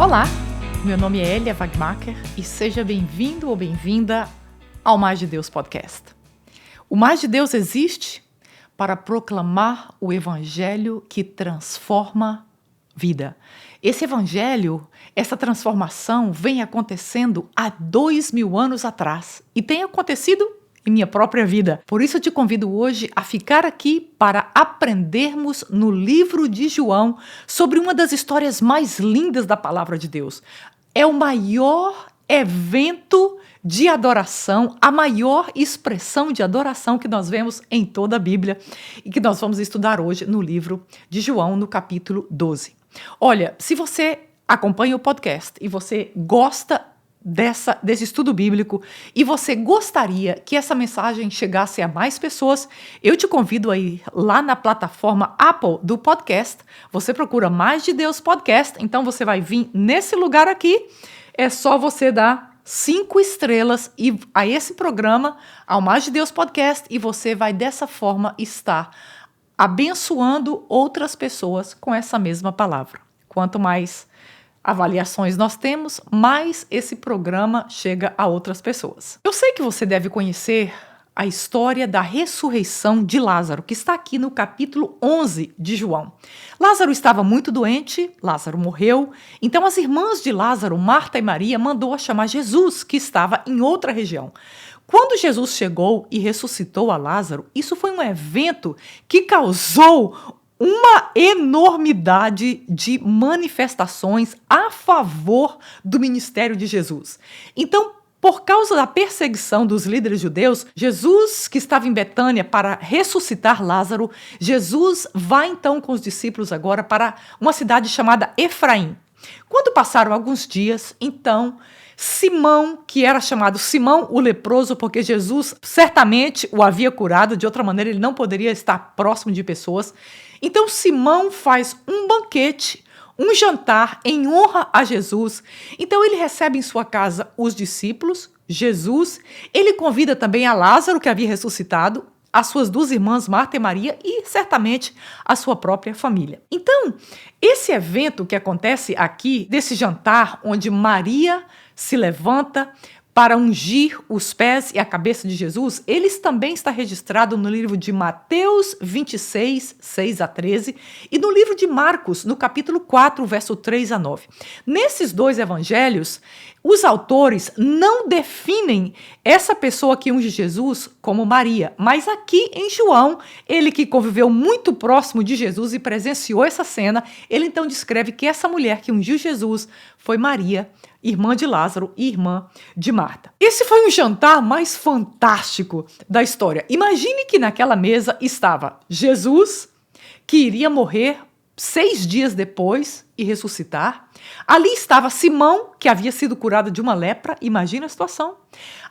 Olá, meu nome é Elia Wagmacher e seja bem-vindo ou bem-vinda ao Mais de Deus Podcast. O Mais de Deus existe para proclamar o evangelho que transforma vida. Esse evangelho, essa transformação vem acontecendo há 2000 anos atrás e tem acontecido em minha própria vida. Por isso eu te convido hoje a ficar aqui para aprendermos no livro de João sobre uma das histórias mais lindas da palavra de Deus. É o maior evento de adoração, a maior expressão de adoração que nós vemos em toda a Bíblia e que nós vamos estudar hoje no livro de João, no capítulo 12. Olha, se você acompanha o podcast e você gosta desse estudo bíblico e você gostaria que essa mensagem chegasse a mais pessoas, eu te convido a ir lá na plataforma Apple do podcast. Você procura Mais de Deus Podcast, então você vai vir nesse lugar aqui. É só você dar 5 estrelas a esse programa, ao Mais de Deus Podcast, e você vai dessa forma estar abençoando outras pessoas com essa mesma palavra. Quanto mais avaliações nós temos, mais esse programa chega a outras pessoas. Eu sei que você deve conhecer a história da ressurreição de Lázaro, que está aqui no capítulo 11 de João. Lázaro estava muito doente, Lázaro morreu, então as irmãs de Lázaro, Marta e Maria, mandou chamar Jesus, que estava em outra região. Quando Jesus chegou e ressuscitou a Lázaro, isso foi um evento que causou uma enormidade de manifestações a favor do ministério de Jesus. Então, por causa da perseguição dos líderes judeus, Jesus, que estava em Betânia para ressuscitar Lázaro, Jesus vai então com os discípulos agora para uma cidade chamada Efraim. Quando passaram alguns dias, então, Simão, que era chamado Simão o leproso, porque Jesus certamente o havia curado, de outra maneira ele não poderia estar próximo de pessoas. Então Simão faz um banquete, um jantar em honra a Jesus. Então ele recebe em sua casa os discípulos, Jesus, ele convida também a Lázaro, que havia ressuscitado, as suas 2 irmãs, Marta e Maria, e certamente a sua própria família. Então, esse evento que acontece aqui, desse jantar, onde Maria se levanta para ungir os pés e a cabeça de Jesus, eles também está registrado no livro de Mateus 26, 6 a 13, e no livro de Marcos, no capítulo 4, verso 3 a 9. Nesses 2 evangelhos, os autores não definem essa pessoa que unge Jesus como Maria, mas aqui em João, ele que conviveu muito próximo de Jesus e presenciou essa cena, ele então descreve que essa mulher que ungiu Jesus foi Maria, irmã de Lázaro e irmã de Marta. Esse foi um jantar mais fantástico da história. Imagine que naquela mesa estava Jesus, que iria morrer 6 dias depois e ressuscitar. Ali estava Simão, que havia sido curado de uma lepra. Imagina a situação.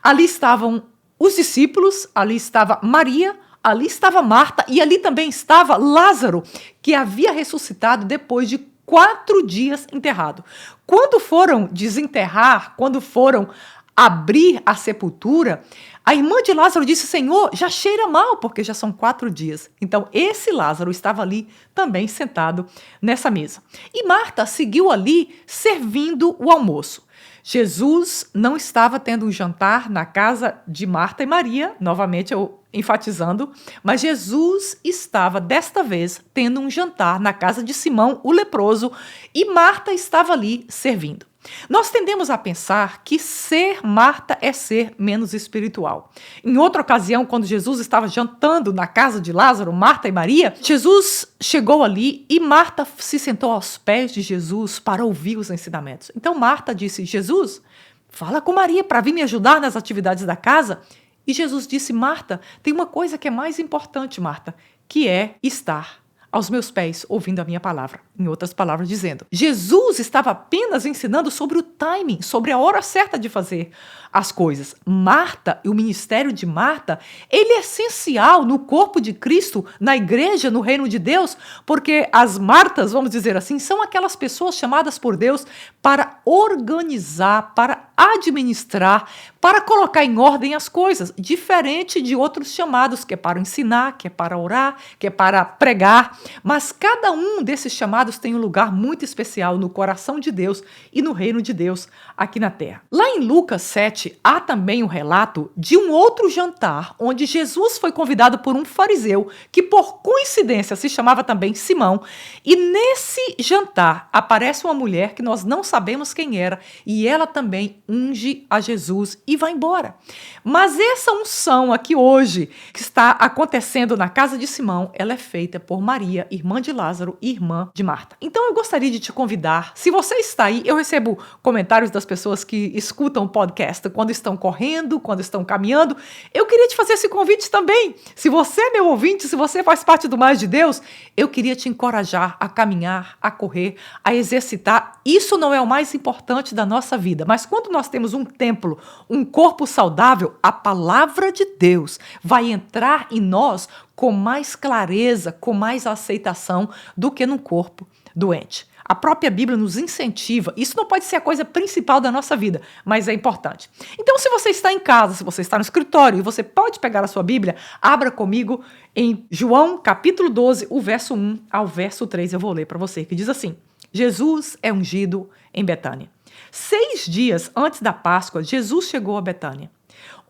Ali estavam os discípulos, ali estava Maria, ali estava Marta e ali também estava Lázaro, que havia ressuscitado depois de 4 dias enterrado. Quando foram desenterrar, quando foram abrir a sepultura, a irmã de Lázaro disse: Senhor, já cheira mal, porque já são 4 dias. Então, esse Lázaro estava ali também sentado nessa mesa. E Marta seguiu ali servindo o almoço. Jesus não estava tendo um jantar na casa de Marta e Maria, novamente eu enfatizando, mas Jesus estava, desta vez, tendo um jantar na casa de Simão, o leproso, e Marta estava ali servindo. Nós tendemos a pensar que ser Marta é ser menos espiritual. Em outra ocasião, quando Jesus estava jantando na casa de Lázaro, Marta e Maria, Jesus chegou ali e Marta se sentou aos pés de Jesus para ouvir os ensinamentos. Então Marta disse: Jesus, fala com Maria para vir me ajudar nas atividades da casa. E Jesus disse: Marta, tem uma coisa que é mais importante, Marta, que é estar aos meus pés, ouvindo a minha palavra. Em outras palavras, dizendo, Jesus estava apenas ensinando sobre o timing, sobre a hora certa de fazer as coisas. Marta, e o ministério de Marta, ele é essencial no corpo de Cristo, na igreja, no reino de Deus, porque as Martas, vamos dizer assim, são aquelas pessoas chamadas por Deus para organizar, para administrar, para colocar em ordem as coisas, diferente de outros chamados, que é para ensinar, que é para orar, que é para pregar. Mas cada um desses chamados tem um lugar muito especial no coração de Deus e no reino de Deus aqui na terra. Lá em Lucas 7, há também um relato de um outro jantar, onde Jesus foi convidado por um fariseu, que por coincidência se chamava também Simão, e nesse jantar aparece uma mulher que nós não sabemos quem era, e ela também unge a Jesus e vai embora. Mas essa unção aqui hoje, que está acontecendo na casa de Simão, ela é feita por Maria, irmã de Lázaro e irmã de Marta. Então eu gostaria de te convidar, se você está aí, eu recebo comentários das pessoas que escutam o podcast quando estão correndo, quando estão caminhando. Eu queria te fazer esse convite também. Se você é meu ouvinte, se você faz parte do Mais de Deus, eu queria te encorajar a caminhar, a correr, a exercitar. Isso não é o mais importante da nossa vida, mas quando nós temos um templo, um corpo saudável, a palavra de Deus vai entrar em nós com mais clareza, com mais aceitação do que num corpo doente. A própria Bíblia nos incentiva. Isso não pode ser a coisa principal da nossa vida, mas é importante. Então, se você está em casa, se você está no escritório e você pode pegar a sua Bíblia, abra comigo em João capítulo 12, o verso 1 ao verso 3. Eu vou ler para você, que diz assim: Jesus é ungido em Betânia. 6 dias antes da Páscoa, Jesus chegou a Betânia,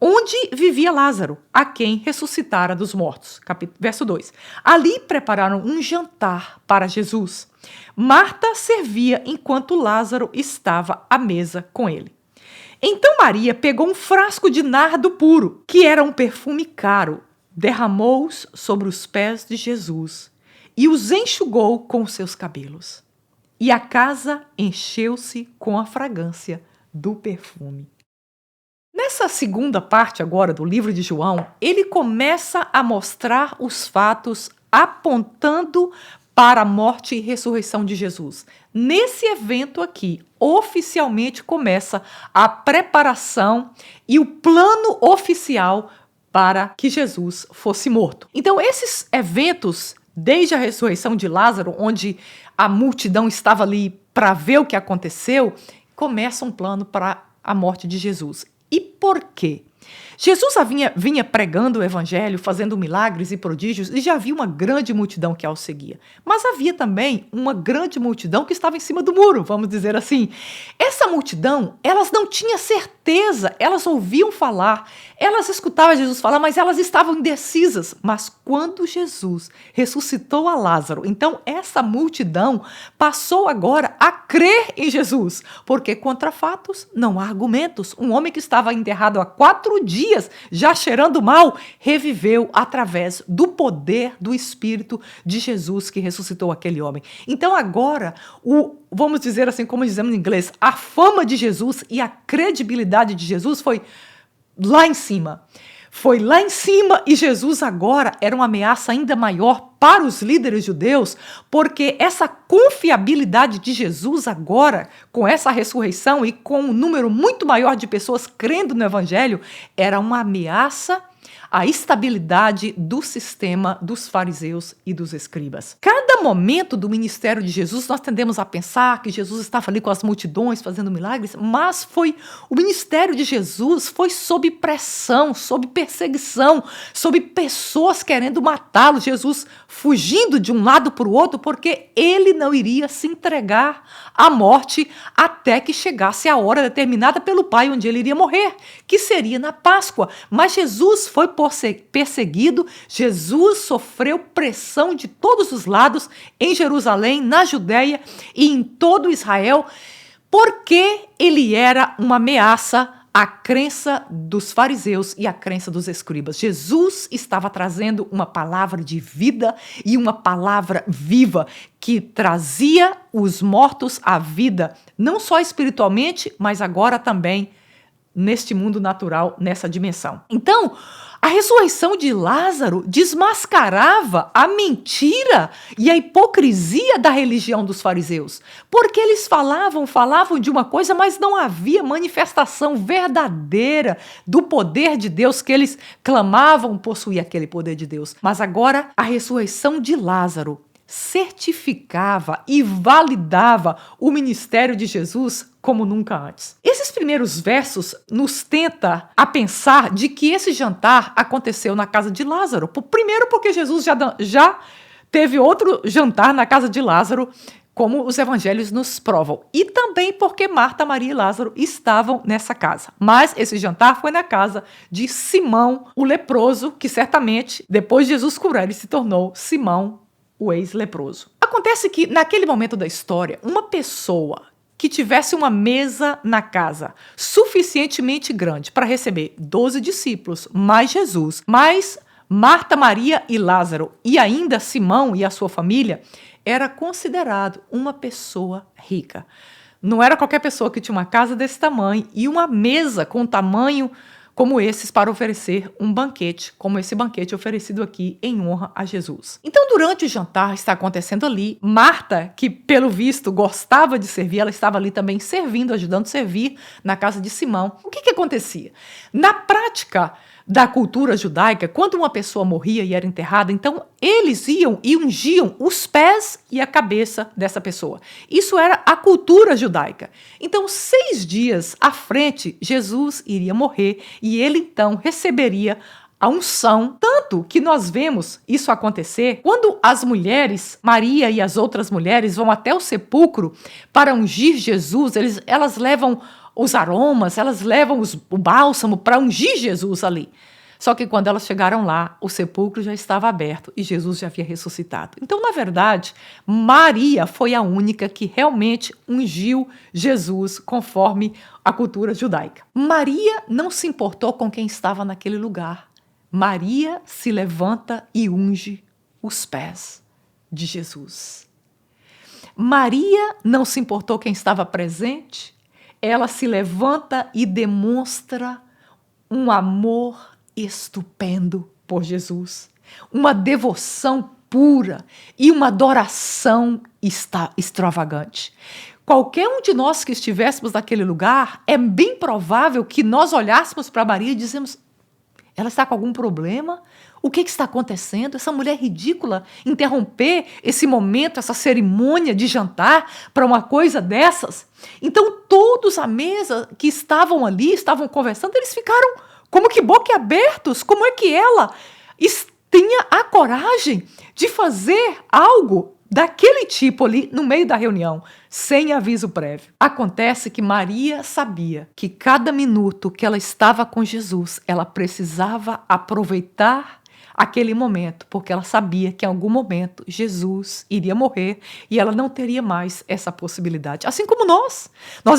onde vivia Lázaro, a quem ressuscitara dos mortos. Verso 2. Ali prepararam um jantar para Jesus. Marta servia enquanto Lázaro estava à mesa com ele. Então Maria pegou um frasco de nardo puro, que era um perfume caro, derramou-os sobre os pés de Jesus e os enxugou com os seus cabelos. E a casa encheu-se com a fragrância do perfume. Nessa segunda parte agora do livro de João, ele começa a mostrar os fatos apontando para a morte e ressurreição de Jesus. Nesse evento aqui, oficialmente começa a preparação e o plano oficial para que Jesus fosse morto. Então, esses eventos, desde a ressurreição de Lázaro, onde a multidão estava ali para ver o que aconteceu, começa um plano para a morte de Jesus. E por quê? Jesus vinha pregando o evangelho, fazendo milagres e prodígios, e já havia uma grande multidão que o seguia. Mas havia também uma grande multidão que estava em cima do muro, vamos dizer assim. Essa multidão, elas não tinham certeza, elas ouviam falar, elas escutavam Jesus falar, mas elas estavam indecisas. Mas quando Jesus ressuscitou a Lázaro, então essa multidão passou agora a crer em Jesus, porque contra fatos não há argumentos. Um homem que estava enterrado há 4 dias, já cheirando mal, reviveu através do poder do Espírito de Jesus que ressuscitou aquele homem. Então agora, vamos dizer assim, como dizemos em inglês, a fama de Jesus e a credibilidade de Jesus foi lá em cima. Foi lá em cima e Jesus agora era uma ameaça ainda maior para os líderes judeus, porque essa confiabilidade de Jesus agora, com essa ressurreição e com um número muito maior de pessoas crendo no evangelho, era uma ameaça à estabilidade do sistema dos fariseus e dos escribas. Cada momento do ministério de Jesus, nós tendemos a pensar que Jesus estava ali com as multidões fazendo milagres, mas o ministério de Jesus foi sob pressão, sob perseguição, sob pessoas querendo matá-lo, Jesus fugindo de um lado para o outro, porque ele não iria se entregar à morte até que chegasse a hora determinada pelo Pai, onde ele iria morrer, que seria na Páscoa. Mas Jesus foi perseguido, Jesus sofreu pressão de todos os lados, em Jerusalém, na Judéia e em todo Israel, porque ele era uma ameaça à crença dos fariseus e à crença dos escribas. Jesus estava trazendo uma palavra de vida e uma palavra viva que trazia os mortos à vida, não só espiritualmente, mas agora também neste mundo natural, nessa dimensão. Então, a ressurreição de Lázaro desmascarava a mentira e a hipocrisia da religião dos fariseus, porque eles falavam de uma coisa, mas não havia manifestação verdadeira do poder de Deus, que eles clamavam possuir aquele poder de Deus. Mas agora, a ressurreição de Lázaro certificava e validava o ministério de Jesus como nunca antes. Esses primeiros versos nos tenta a pensar de que esse jantar aconteceu na casa de Lázaro. Primeiro porque Jesus já teve outro jantar na casa de Lázaro, como os evangelhos nos provam. E também porque Marta, Maria e Lázaro estavam nessa casa. Mas esse jantar foi na casa de Simão, o leproso, que certamente, depois de Jesus curar, ele se tornou Simão, o ex-leproso. Acontece que, naquele momento da história, uma pessoa que tivesse uma mesa na casa suficientemente grande para receber 12 discípulos, mais Jesus, mais Marta, Maria e Lázaro, e ainda Simão e a sua família, era considerado uma pessoa rica. Não era qualquer pessoa que tinha uma casa desse tamanho e uma mesa com tamanho como esses para oferecer um banquete, como esse banquete oferecido aqui em honra a Jesus. Então, durante o jantar está acontecendo ali, Marta, que pelo visto gostava de servir, ela estava ali também servindo, ajudando a servir na casa de Simão. O que acontecia? Na prática da cultura judaica, quando uma pessoa morria e era enterrada, então eles iam e ungiam os pés e a cabeça dessa pessoa. Isso era a cultura judaica. Então, 6 dias à frente, Jesus iria morrer e ele então receberia a unção, tanto que nós vemos isso acontecer quando as mulheres, Maria e as outras mulheres, vão até o sepulcro para ungir Jesus, elas levam os aromas, elas levam o bálsamo para ungir Jesus ali. Só que quando elas chegaram lá, o sepulcro já estava aberto e Jesus já havia ressuscitado. Então, na verdade, Maria foi a única que realmente ungiu Jesus conforme a cultura judaica. Maria não se importou com quem estava naquele lugar. Maria se levanta e unge os pés de Jesus. Maria não se importou quem estava presente. Ela se levanta e demonstra um amor estupendo por Jesus, uma devoção pura e uma adoração extravagante. Qualquer um de nós que estivéssemos naquele lugar, é bem provável que nós olhássemos para Maria e dizemos: ela está com algum problema? O que está acontecendo? Essa mulher ridícula interromper esse momento, essa cerimônia de jantar para uma coisa dessas? Então todos à mesa que estavam ali, estavam conversando, eles ficaram como que boquiabertos. Como é que ela tinha a coragem de fazer algo daquele tipo ali no meio da reunião, sem aviso prévio? Acontece que Maria sabia que cada minuto que ela estava com Jesus, ela precisava aproveitar aquele momento, porque ela sabia que em algum momento Jesus iria morrer e ela não teria mais essa possibilidade. Assim como nós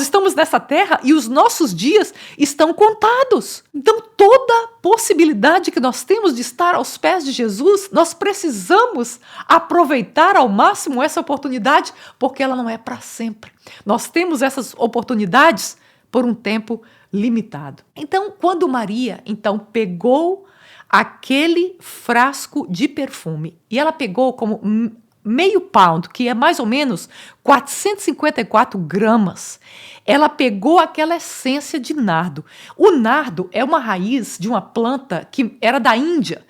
estamos nessa terra e os nossos dias estão contados. Então toda possibilidade que nós temos de estar aos pés de Jesus, nós precisamos aproveitar ao máximo essa oportunidade, porque ela não é para sempre. Nós temos essas oportunidades por um tempo limitado. Então, quando Maria pegou aquele frasco de perfume, e ela pegou como meio pound, que é mais ou menos 454 gramas. Ela pegou aquela essência de nardo. O nardo é uma raiz de uma planta que era da Índia,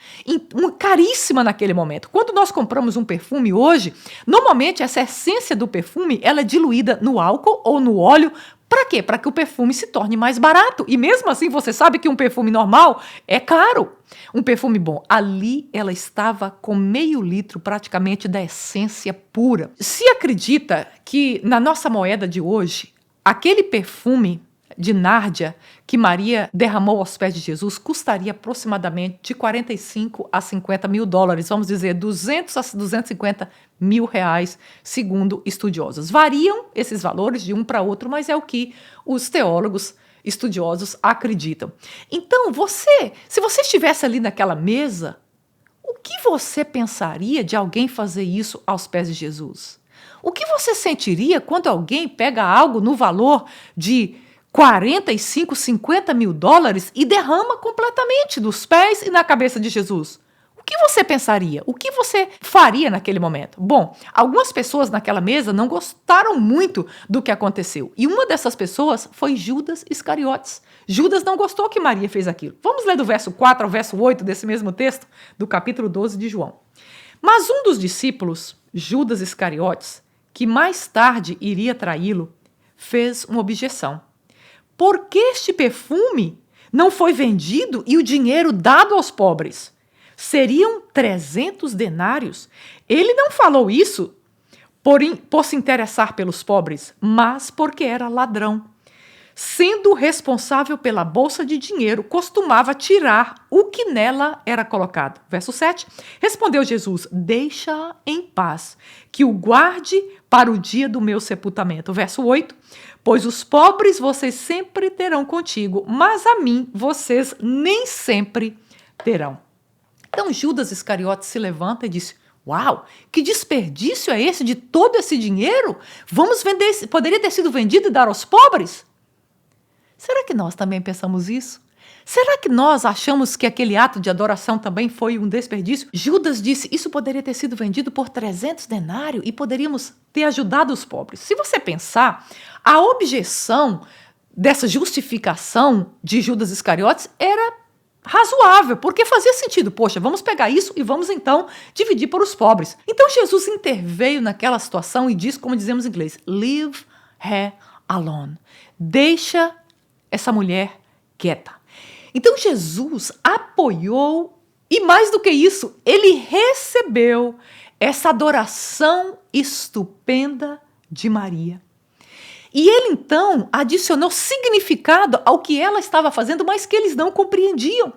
caríssima naquele momento. Quando nós compramos um perfume hoje, normalmente essa essência do perfume ela é diluída no álcool ou no óleo. Para quê? Para que o perfume se torne mais barato. E mesmo assim, você sabe que um perfume normal é caro. Um perfume bom. Ali ela estava com meio litro praticamente da essência pura. Se acredita que na nossa moeda de hoje, aquele perfume de nárdia que Maria derramou aos pés de Jesus custaria aproximadamente de 45 a 50 mil dólares, vamos dizer 200 a 250 mil reais, segundo estudiosos. Variam esses valores de um para outro, mas é o que os teólogos estudiosos acreditam. Então, se você estivesse ali naquela mesa, o que você pensaria de alguém fazer isso aos pés de Jesus? O que você sentiria quando alguém pega algo no valor de 45, 50 mil dólares e derrama completamente dos pés e na cabeça de Jesus? O que você pensaria? O que você faria naquele momento? Bom, algumas pessoas naquela mesa não gostaram muito do que aconteceu. E uma dessas pessoas foi Judas Iscariotes. Judas não gostou que Maria fez aquilo. Vamos ler do verso 4 ao verso 8 desse mesmo texto, do capítulo 12 de João. Mas um dos discípulos Judas Iscariotes, que mais tarde iria traí-lo, fez uma objeção. Por que este perfume não foi vendido e o dinheiro dado aos pobres? Seriam 300 denários. Ele não falou isso por se interessar pelos pobres, mas porque era ladrão. Sendo responsável pela bolsa de dinheiro, costumava tirar o que nela era colocado. Verso 7. Respondeu Jesus: deixa em paz, que o guarde para o dia do meu sepultamento. Verso 8. Pois os pobres vocês sempre terão contigo, mas a mim vocês nem sempre terão. Então Judas Iscariotes se levanta e diz: uau, que desperdício é esse de todo esse dinheiro? Vamos vender, poderia ter sido vendido e dar aos pobres? Será que nós também pensamos isso? Será que nós achamos que aquele ato de adoração também foi um desperdício? Judas disse, isso poderia ter sido vendido por 300 denários e poderíamos ter ajudado os pobres. Se você pensar, a objeção dessa justificação de Judas Iscariotes era razoável, porque fazia sentido. Poxa, vamos pegar isso e vamos então dividir para os pobres. Então Jesus interveio naquela situação e diz, como dizemos em inglês, leave her alone. Deixa essa mulher quieta. Então Jesus apoiou e mais do que isso, ele recebeu essa adoração estupenda de Maria. E ele então adicionou significado ao que ela estava fazendo, mas que eles não compreendiam.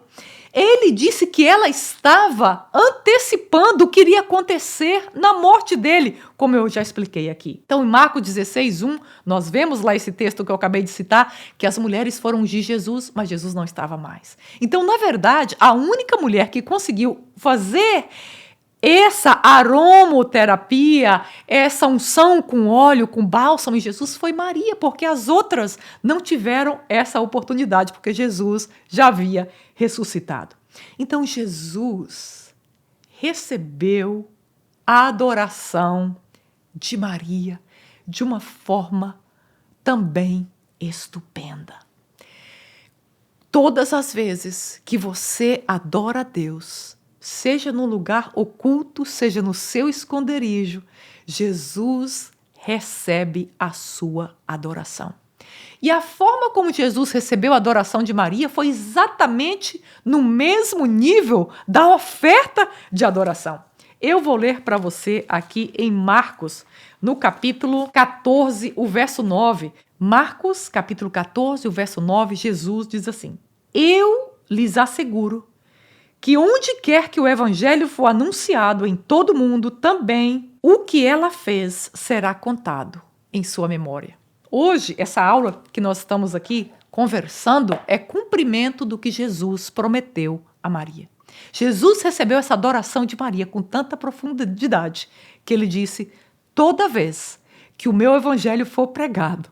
Ele disse que ela estava antecipando o que iria acontecer na morte dele, como eu já expliquei aqui. Então, em Marcos 16:1, nós vemos lá esse texto que eu acabei de citar, que as mulheres foram ungir Jesus, mas Jesus não estava mais. Então, na verdade, a única mulher que conseguiu fazer essa aromoterapia, essa unção com óleo, com bálsamo em Jesus foi Maria, porque as outras não tiveram essa oportunidade, porque Jesus já havia ressuscitado. Então Jesus recebeu a adoração de Maria de uma forma também estupenda. Todas as vezes que você adora a Deus, seja no lugar oculto, seja no seu esconderijo, Jesus recebe a sua adoração. E a forma como Jesus recebeu a adoração de Maria foi exatamente no mesmo nível da oferta de adoração. Eu vou ler para você aqui em Marcos, no capítulo 14, o verso 9. Marcos, capítulo 14, o verso 9, Jesus diz assim: eu lhes asseguro que onde quer que o evangelho for anunciado em todo o mundo, também o que ela fez será contado em sua memória. Hoje, essa aula que nós estamos aqui conversando é cumprimento do que Jesus prometeu a Maria. Jesus recebeu essa adoração de Maria com tanta profundidade que ele disse: toda vez que o meu evangelho for pregado,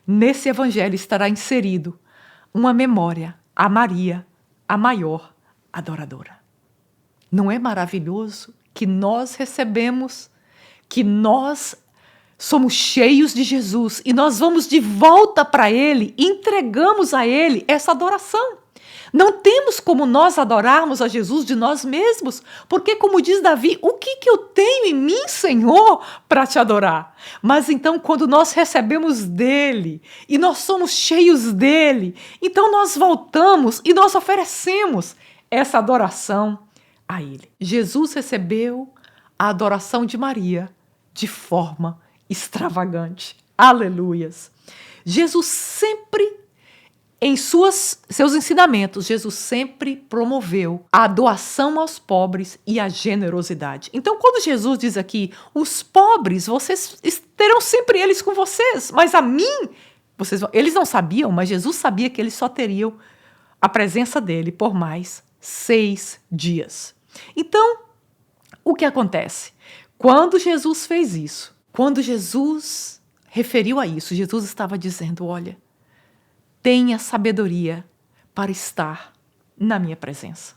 nesse evangelho estará inserido uma memória a Maria, a maior adoradora. Não é maravilhoso que nós recebemos, que nós somos cheios de Jesus e nós vamos de volta para Ele, entregamos a Ele essa adoração. Não temos como nós adorarmos a Jesus de nós mesmos, porque como diz Davi, o que eu tenho em mim, Senhor, para te adorar? Mas então quando nós recebemos dEle e nós somos cheios dEle, então nós voltamos e nós oferecemos essa adoração a Ele. Jesus recebeu a adoração de Maria de forma extravagante. Aleluias! Jesus sempre, em seus ensinamentos, Jesus sempre promoveu a doação aos pobres e a generosidade. Então, quando Jesus diz aqui, os pobres, vocês terão sempre eles com vocês, mas a mim, eles não sabiam, mas Jesus sabia que eles só teriam a presença dele por mais 6 dias. Então, o que acontece? Quando Jesus fez isso, quando Jesus referiu a isso, Jesus estava dizendo, olha, tenha sabedoria para estar na minha presença.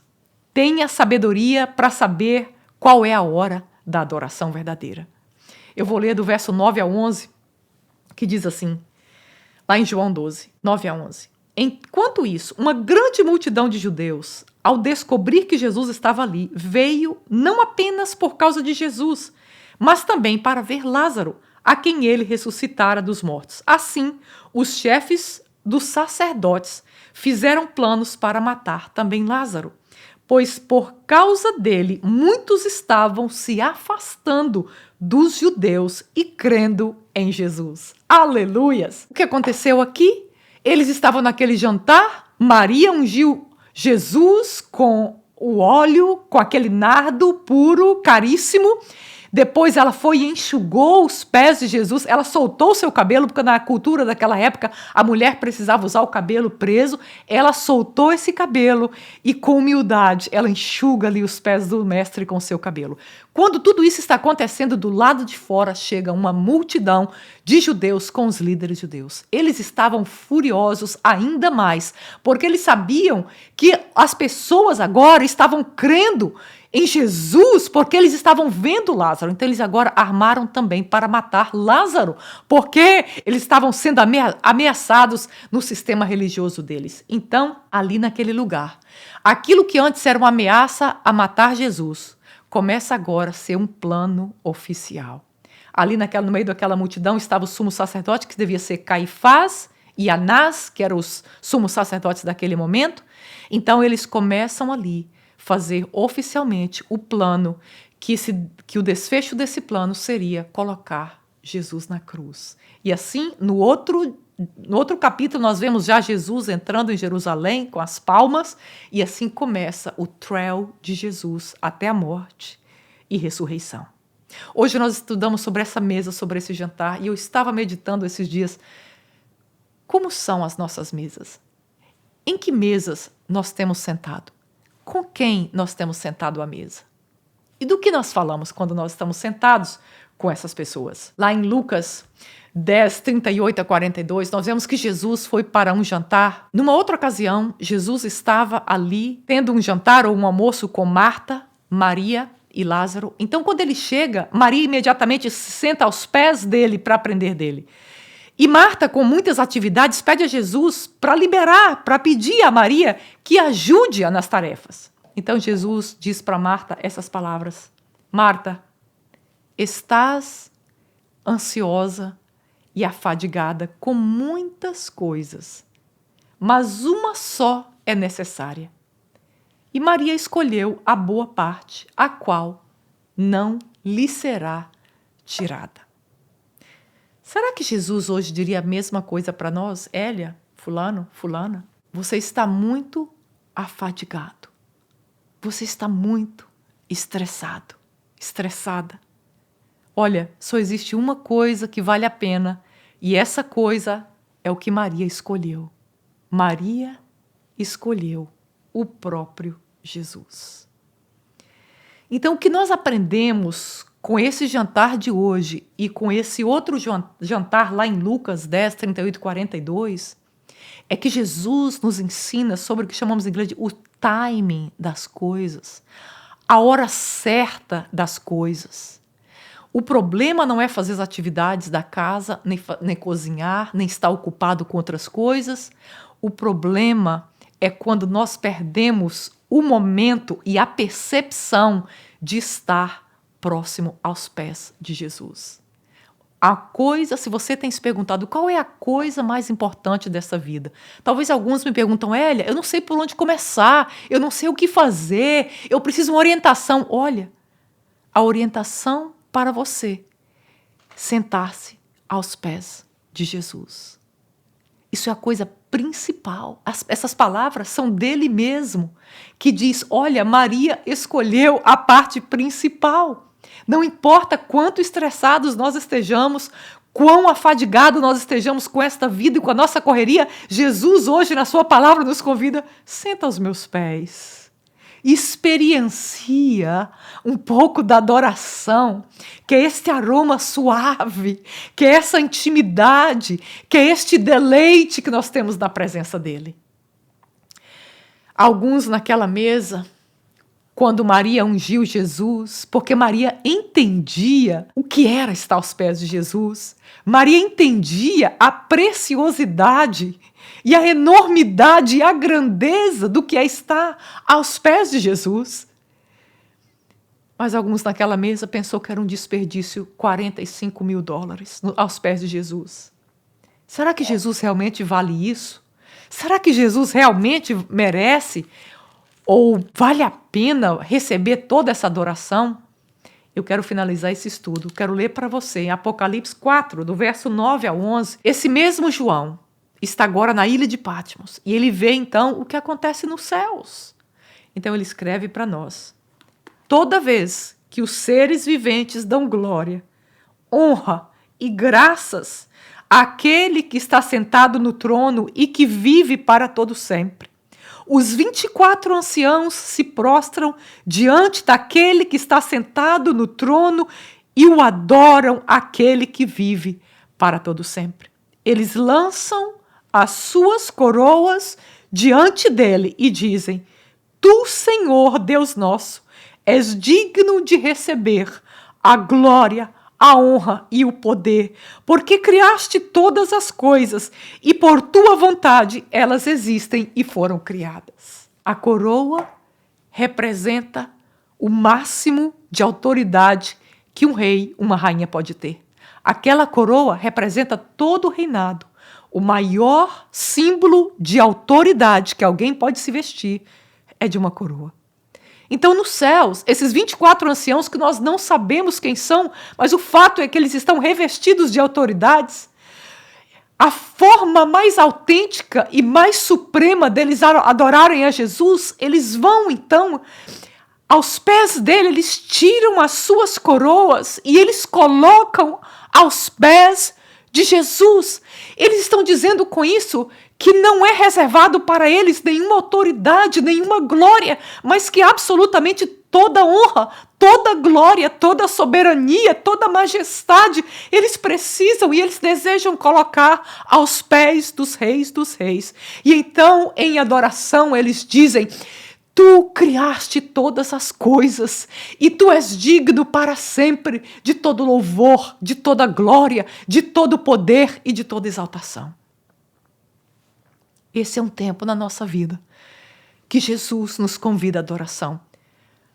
Tenha sabedoria para saber qual é a hora da adoração verdadeira. Eu vou ler do verso 9 a 11, que diz assim, lá em João 12, 9 a 11. Enquanto isso, uma grande multidão de judeus, ao descobrir que Jesus estava ali, veio não apenas por causa de Jesus, mas também para ver Lázaro, a quem ele ressuscitara dos mortos. Assim, os chefes dos sacerdotes fizeram planos para matar também Lázaro, pois por causa dele muitos estavam se afastando dos judeus e crendo em Jesus. Aleluias! O que aconteceu aqui? Eles estavam naquele jantar, Maria ungiu Jesus com o óleo, com aquele nardo puro, caríssimo. Depois ela foi e enxugou os pés de Jesus, ela soltou o seu cabelo, porque na cultura daquela época a mulher precisava usar o cabelo preso, ela soltou esse cabelo e com humildade ela enxuga ali os pés do mestre com o seu cabelo. Quando tudo isso está acontecendo, do lado de fora chega uma multidão de judeus com os líderes judeus. Eles estavam furiosos ainda mais, porque eles sabiam que as pessoas agora estavam crendo em Jesus, porque eles estavam vendo Lázaro. Então eles agora armaram também para matar Lázaro, porque eles estavam sendo ameaçados no sistema religioso deles. Então, ali naquele lugar, aquilo que antes era uma ameaça a matar Jesus, começa agora a ser um plano oficial. Ali no meio daquela multidão estava o sumo sacerdote, que devia ser Caifás, e Anás, que eram os sumos sacerdotes daquele momento. Então eles começam ali fazer oficialmente o plano, que o desfecho desse plano seria colocar Jesus na cruz. E assim, no outro capítulo, nós vemos já Jesus entrando em Jerusalém com as palmas, e assim começa o trail de Jesus até a morte e ressurreição. Hoje nós estudamos sobre essa mesa, sobre esse jantar, e eu estava meditando esses dias, como são as nossas mesas? Em que mesas nós temos sentado? Com quem nós temos sentado à mesa? E do que nós falamos quando nós estamos sentados com essas pessoas? Lá em Lucas 10, 38 a 42, nós vemos que Jesus foi para um jantar. Numa outra ocasião, Jesus estava ali tendo um jantar ou um almoço com Marta, Maria e Lázaro. Então, quando ele chega, Maria imediatamente se senta aos pés dele para aprender dele. E Marta, com muitas atividades, pede a Jesus para pedir a Maria que ajude-a nas tarefas. Então Jesus diz para Marta essas palavras: Marta, estás ansiosa e afadigada com muitas coisas, mas uma só é necessária. E Maria escolheu a boa parte, a qual não lhe será tirada. Será que Jesus hoje diria a mesma coisa para nós? Hélia, fulano, fulana, você está muito afadigado. Você está muito estressado, estressada. Olha, só existe uma coisa que vale a pena, e essa coisa é o que Maria escolheu. Maria escolheu o próprio Jesus. Então, o que nós aprendemos com esse jantar de hoje e com esse outro jantar lá em Lucas 10, 38 e 42, é que Jesus nos ensina sobre o que chamamos em inglês de o timing das coisas, a hora certa das coisas. O problema não é fazer as atividades da casa, nem cozinhar, nem estar ocupado com outras coisas. O problema é quando nós perdemos o momento e a percepção de estar próximo aos pés de Jesus. A coisa, se você tem se perguntado qual é a coisa mais importante dessa vida, talvez alguns me perguntam, Hélia, eu não sei por onde começar, eu não sei o que fazer, eu preciso de uma orientação. Olha, a orientação para você, sentar-se aos pés de Jesus. Isso é a coisa principal. Essas palavras são dele mesmo, que diz, olha, Maria escolheu a parte principal. Não importa quanto estressados nós estejamos, quão afadigados nós estejamos com esta vida e com a nossa correria, Jesus hoje na sua palavra nos convida, senta aos meus pés. Experiencia um pouco da adoração, que é este aroma suave, que é essa intimidade, que é este deleite que nós temos na presença dele. Alguns naquela mesa, quando Maria ungiu Jesus, porque Maria entendia o que era estar aos pés de Jesus, Maria entendia a preciosidade e a enormidade e a grandeza do que é estar aos pés de Jesus. Mas alguns naquela mesa pensou que era um desperdício $45 mil aos pés de Jesus. Será que Jesus realmente vale isso? Será que Jesus realmente merece ou vale a pena receber toda essa adoração? Eu quero finalizar esse estudo, quero ler para você em Apocalipse 4, do verso 9 ao 11. Esse mesmo João está agora na ilha de Patmos e ele vê então o que acontece nos céus. Então ele escreve para nós: toda vez que os seres viventes dão glória, honra e graças àquele que está sentado no trono e que vive para todo sempre, os 24 anciãos se prostram diante daquele que está sentado no trono e o adoram, aquele que vive para todo sempre. Eles lançam as suas coroas diante dele e dizem: Tu, Senhor, Deus nosso, és digno de receber a glória, a honra e o poder, porque criaste todas as coisas e por tua vontade elas existem e foram criadas. A coroa representa o máximo de autoridade que um rei, uma rainha pode ter. Aquela coroa representa todo o reinado. O maior símbolo de autoridade que alguém pode se vestir é de uma coroa. Então, nos céus, esses 24 anciãos que nós não sabemos quem são, mas o fato é que eles estão revestidos de autoridades, a forma mais autêntica e mais suprema deles adorarem a Jesus, eles vão, então, aos pés dele, eles tiram as suas coroas e eles colocam aos pés de Jesus. Eles estão dizendo com isso que não é reservado para eles nenhuma autoridade, nenhuma glória, mas que absolutamente toda honra, toda glória, toda soberania, toda majestade, eles precisam e eles desejam colocar aos pés dos reis. E então, em adoração, eles dizem: Tu criaste todas as coisas e tu és digno para sempre de todo louvor, de toda glória, de todo poder e de toda exaltação. Esse é um tempo na nossa vida que Jesus nos convida à adoração.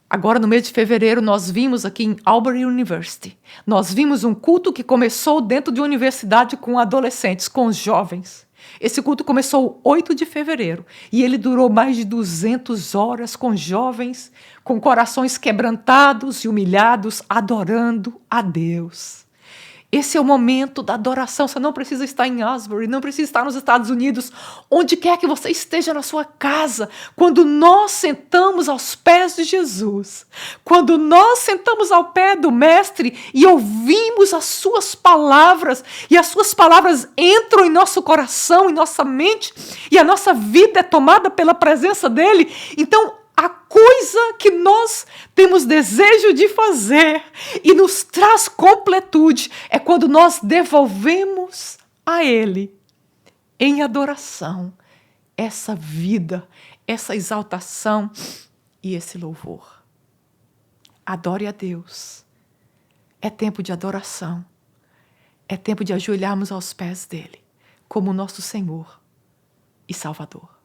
Agora, no mês de fevereiro, nós vimos aqui em Auburn University, nós vimos um culto que começou dentro de uma universidade com adolescentes, com os jovens. Esse culto começou 8 de fevereiro e ele durou mais de 200 horas com jovens, com corações quebrantados e humilhados, adorando a Deus. Esse é o momento da adoração. Você não precisa estar em Asbury, não precisa estar nos Estados Unidos, onde quer que você esteja na sua casa. Quando nós sentamos aos pés de Jesus, quando nós sentamos ao pé do Mestre e ouvimos as suas palavras, e as suas palavras entram em nosso coração, em nossa mente, e a nossa vida é tomada pela presença dele, então a coisa que nós temos desejo de fazer e nos traz completude é quando nós devolvemos a Ele, em adoração, essa vida, essa exaltação e esse louvor. Adore a Deus. É tempo de adoração. É tempo de ajoelharmos aos pés dEle, como nosso Senhor e Salvador.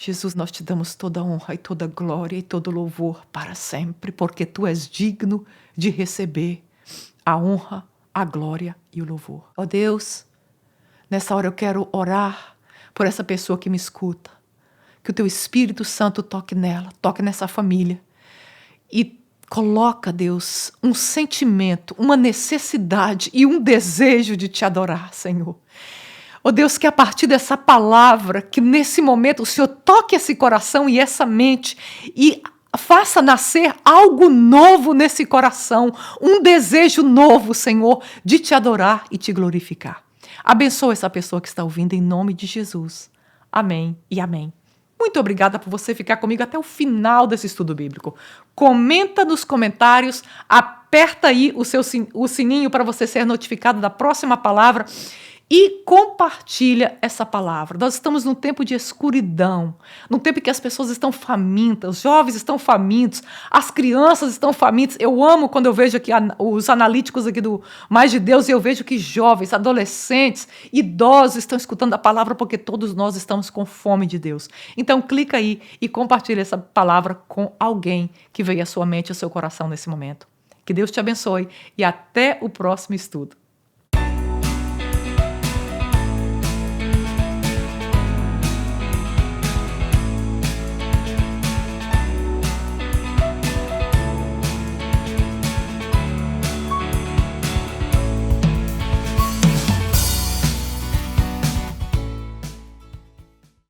Jesus, nós te damos toda a honra e toda a glória e todo o louvor para sempre, porque Tu és digno de receber a honra, a glória e o louvor. Ó Deus, nessa hora eu quero orar por essa pessoa que me escuta, que o Teu Espírito Santo toque nela, toque nessa família e coloca, Deus, um sentimento, uma necessidade e um desejo de Te adorar, Senhor. Oh Deus, que a partir dessa palavra, que nesse momento o Senhor toque esse coração e essa mente e faça nascer algo novo nesse coração, um desejo novo, Senhor, de Te adorar e Te glorificar. Abençoa essa pessoa que está ouvindo em nome de Jesus. Amém e amém. Muito obrigada por você ficar comigo até o final desse estudo bíblico. Comenta nos comentários, aperta aí o sininho para você ser notificado da próxima palavra. e compartilha essa palavra. Nós estamos num tempo de escuridão, num tempo em que as pessoas estão famintas, os jovens estão famintos, as crianças estão famintas. Eu amo quando eu vejo aqui os analíticos aqui do Mais de Deus e eu vejo que jovens, adolescentes, idosos estão escutando a palavra porque todos nós estamos com fome de Deus. Então clica aí e compartilha essa palavra com alguém que veio à sua mente e ao seu coração nesse momento. Que Deus te abençoe e até o próximo estudo.